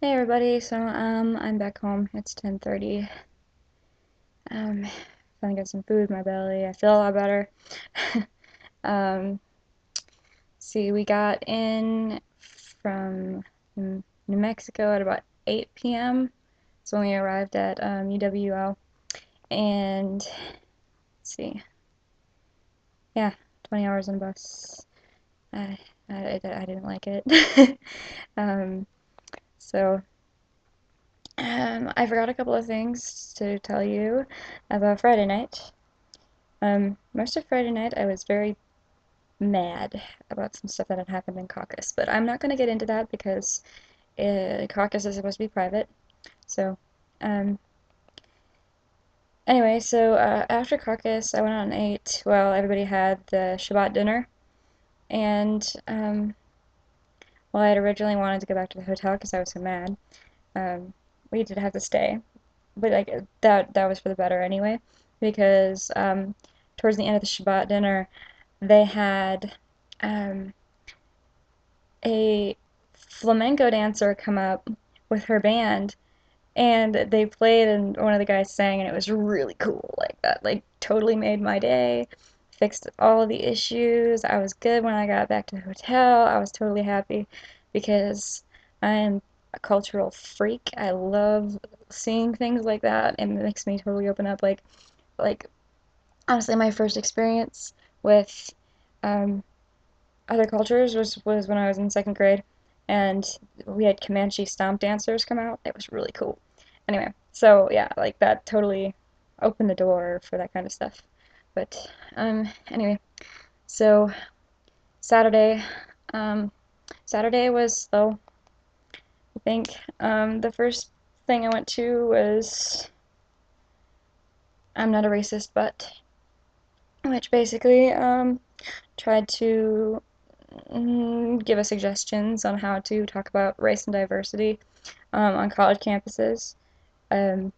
Hey everybody, so I'm back home. It's 10:30. Finally got some food in my belly. I feel a lot better. Um, see, we got in from New Mexico at about 8 p.m. So we arrived at UWO, and let's see, yeah, 20 hours on the bus. I I didn't like it. Um, so I forgot a couple of things to tell you about Friday night. Most of Friday night I was very mad about some stuff that had happened in caucus, but I'm not going to get into that because caucus is supposed to be private. So, um, anyway, so after caucus, I went out and ate while everybody had the Shabbat dinner, and well, I had originally wanted to go back to the hotel because I was so mad. Um, we did have to stay, but like that was for the better anyway, because towards the end of the Shabbat dinner, they had um, a flamenco dancer come up with her band, and they played and one of the guys sang, and it was really cool. Like that like totally made my day, fixed all of the issues. I was good when I got back to the hotel. I was totally happy because I am a cultural freak. I love seeing things like that, and it makes me totally open up. Like honestly, my first experience with um, other cultures was when I was in second grade, and we had Comanche stomp dancers come out. It was really cool. Anyway, so yeah, like that totally opened the door for that kind of stuff. But anyway, so Saturday, um, Saturday was slow. I think the first thing I went to was I'm Not a Racist, but which basically tried to give us suggestions on how to talk about race and diversity on college campuses. Um,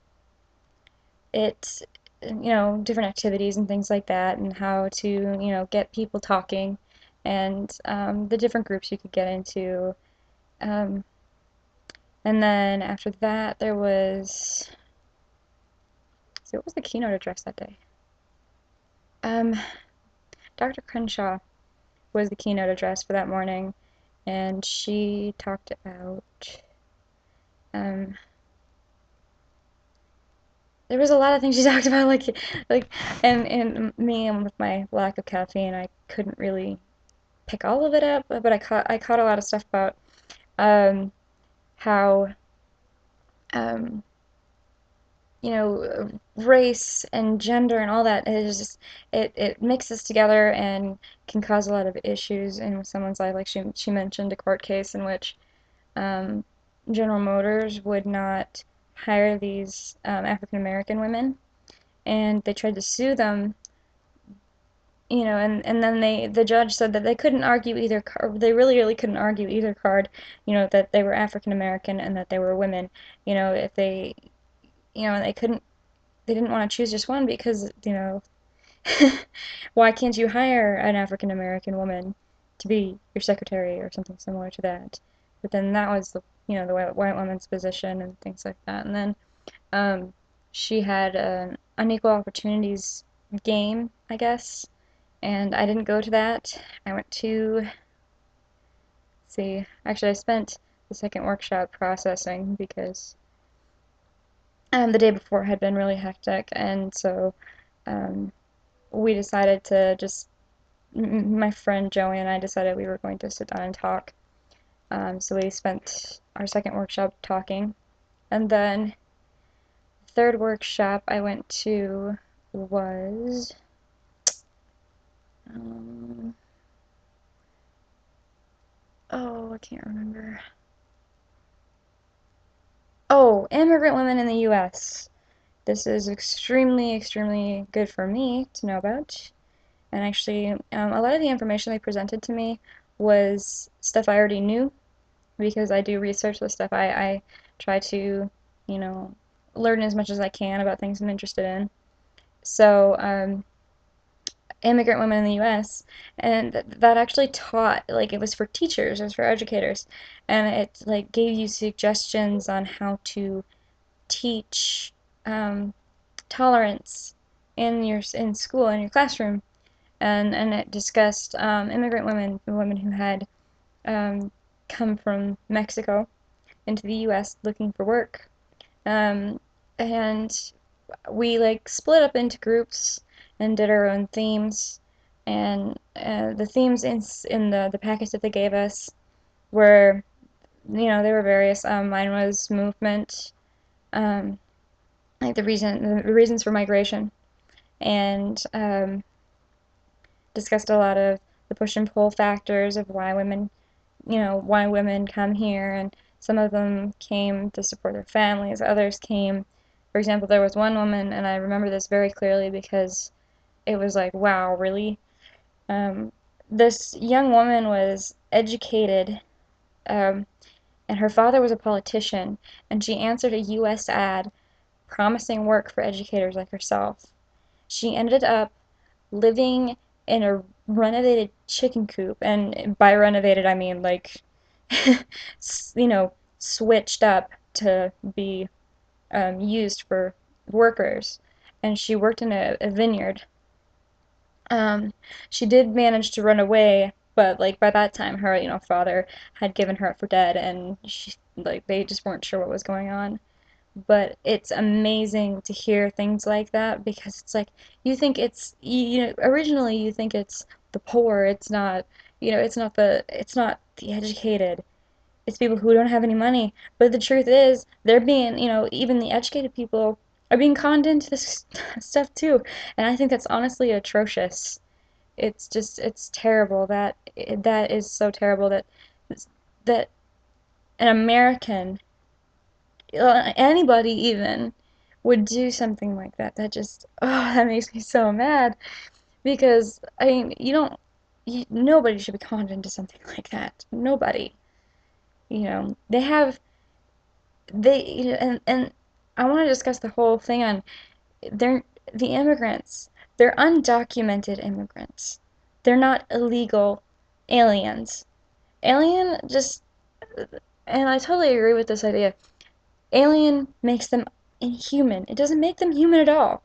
it, different activities and things like that, and how to, get people talking, and the different groups you could get into. Um, and then after that, there was, so what was the keynote address that day? Um, Dr. Crenshaw was the keynote address for that morning, and she talked about um, there was a lot of things she talked about, like, and me and with my lack of caffeine, I couldn't really pick all of it up, but I caught a lot of stuff about um, how um, race and gender and all that is just it mixes together and can cause a lot of issues in someone's life. Like she mentioned a court case in which um, General Motors would not hire these African American women, and they tried to sue them, and then the judge said that they couldn't argue either card. They really couldn't argue either card, that they were African American and that they were women. If they, they couldn't, they didn't want to choose just one because, why can't you hire an African American woman to be your secretary or something similar to that? But then that was the white woman's position and things like that. And then um, she had an unequal opportunities game, I guess, and I didn't go to that. I went to, see, actually, I spent the second workshop processing because the day before had been really hectic, and so um, we decided to just, my friend Joey and I decided we were going to sit down and talk. So we spent our second workshop talking, and then the third workshop I went to was, um, oh, I can't remember. Oh, immigrant women in the U.S. This is extremely good for me to know about. And actually, a lot of the information they presented to me was stuff I already knew because I do research the stuff. I try to, you know, learn as much as I can about things I'm interested in. So, immigrant women in the U.S. and that actually taught, like, it was for teachers, it was for educators, and it like gave you suggestions on how to teach um, tolerance in school, in your classroom, and it discussed immigrant women, women who had um, come from Mexico into the U.S. looking for work, um, and we like split up into groups and did our own themes. And the themes in the package that they gave us were, they were various. Mine was movement, um, like the reasons for migration, and discussed a lot of the push and pull factors of why women, why women come here, and some of them came to support their families, others came, for example, there was one woman, and I remember this very clearly because it was like, wow, really? Um, this young woman was educated, um, and her father was a politician, and she answered a U.S. ad promising work for educators like herself. She ended up living in a renovated chicken coop, and by renovated I mean like, you know, switched up to be used for workers, and she worked in a vineyard. Um, she did manage to run away, but like by that time her, father had given her up for dead, and she, like, they just weren't sure what was going on. But it's amazing to hear things like that because it's like you think it's originally you think it's the poor, it's not, it's not the educated, it's people who don't have any money. But the truth is they're being, even the educated people are being conned into this stuff too. And I think that's honestly atrocious. It's terrible that is so terrible that an American, anybody even, would do something like that. That just, oh, that makes me so mad because I mean, nobody should be conned into something like that. Nobody. They have and I want to discuss the whole thing on they're the immigrants. They're undocumented immigrants. They're not illegal aliens. Alien just, and I totally agree with this idea. Alien makes them inhuman. It doesn't make them human at all.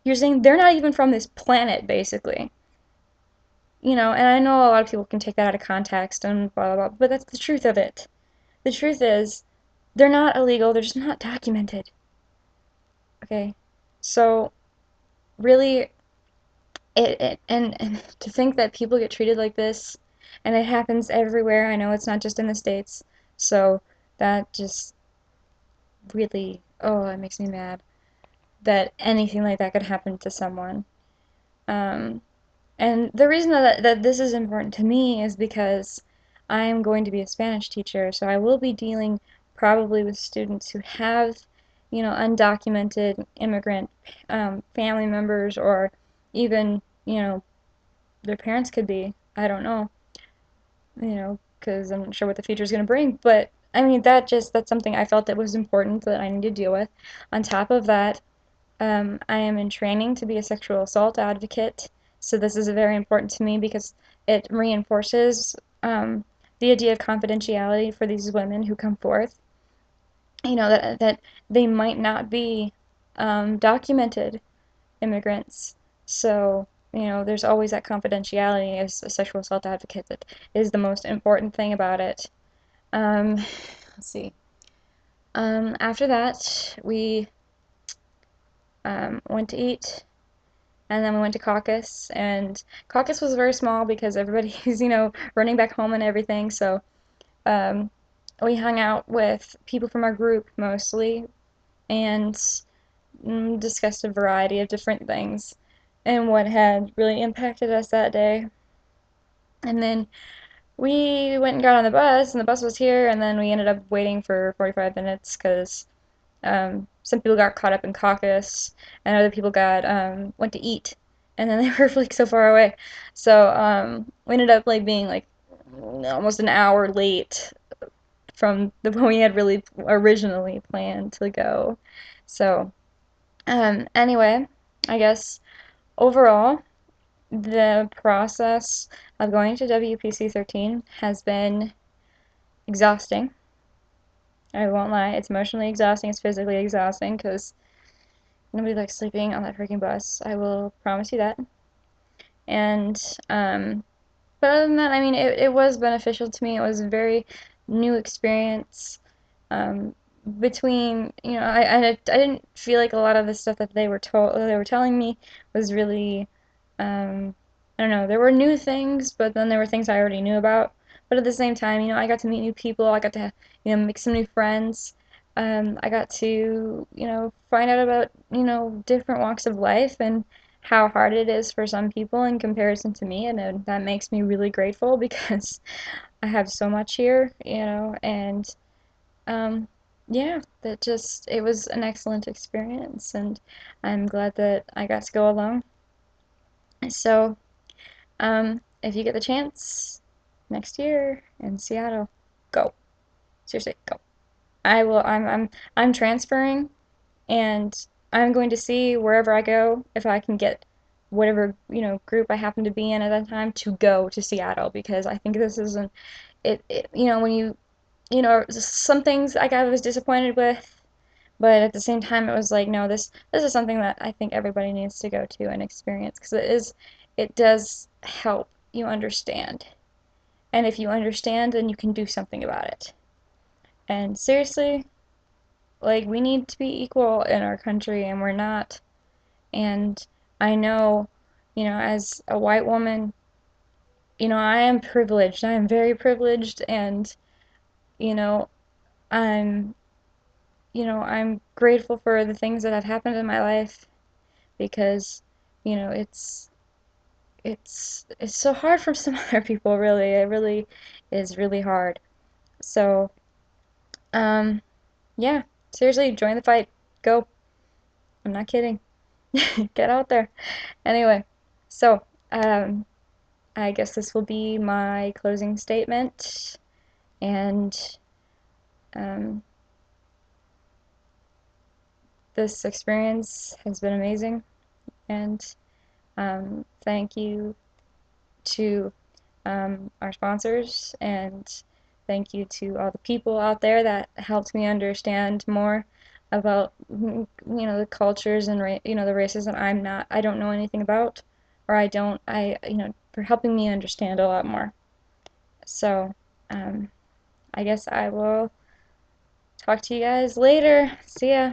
You're saying they're not even from this planet, basically. And I know a lot of people can take that out of context and blah, blah, blah, but that's the truth of it. The truth is, they're not illegal, they're just not documented. Okay? So, really, and to think that people get treated like this, and it happens everywhere, I know it's not just in the States, so that just really, oh, it makes me mad that anything like that could happen to someone. Um, and the reason that this is important to me is because I am going to be a Spanish teacher, so I will be dealing probably with students who have, undocumented immigrant family members, or even, their parents could be. I don't know, because I'm not sure what the future is going to bring. But I mean, that's something I felt that was important that I need to deal with. On top of that, I am in training to be a sexual assault advocate, so this is very important to me because it reinforces the idea of confidentiality for these women who come forth. That they might not be documented immigrants, so there's always that confidentiality as a sexual assault advocate that is the most important thing about it. Let's see. After that, we went to eat. And then we went to caucus, and caucus was very small because everybody's, running back home and everything. So um, we hung out with people from our group mostly and discussed a variety of different things and what had really impacted us that day. And then we went and got on the bus, and the bus was here, and then we ended up waiting for 45 minutes because some people got caught up in caucus, and other people went to eat, and then they were like so far away. So we ended up like being like almost an hour late from the when we had really originally planned to go. So anyway, I guess overall, the process of going to WPC 13 has been exhausting. I won't lie, it's emotionally exhausting, it's physically exhausting, because nobody likes sleeping on that freaking bus. I will promise you that. And, but other than that, I mean, it was beneficial to me. It was a very new experience. Um, between, you know, I didn't feel like a lot of the stuff that they were telling me was really, I don't know, there were new things, but then there were things I already knew about. But at the same time, you know, I got to meet new people. I got to, you know, make some new friends. I got to, you know, find out about, you know, different walks of life and how hard it is for some people in comparison to me, and that makes me really grateful because I have so much here, you know, and um, yeah, that just it was an excellent experience, and I'm glad that I got to go alone. So, if you get the chance next year in Seattle, go. Seriously, go. I will. I'm transferring, and I'm going to see wherever I go if I can get whatever, you know, group I happen to be in at that time to go to Seattle, because I think this is an you know, when you know, some things like I was disappointed with, but at the same time it was like, no, this is something that I think everybody needs to go to and experience, because it does help you understand. And if you understand, then you can do something about it. And seriously, like, we need to be equal in our country, and we're not. And I know, you know, as a white woman, you know, I am privileged. I am very privileged, and, you know, I'm, you know, I'm grateful for the things that have happened in my life, because, you know, it's so hard for some other people, really. It really is really hard. So, um, yeah, seriously, join the fight. Go. I'm not kidding. Get out there. Anyway, so, I guess this will be my closing statement, and um, this experience has been amazing, and thank you to our sponsors, and thank you to all the people out there that helped me understand more about, you know, the cultures and you know, the races that I don't know anything about, or you know, for helping me understand a lot more. So, I guess I will talk to you guys later. See ya.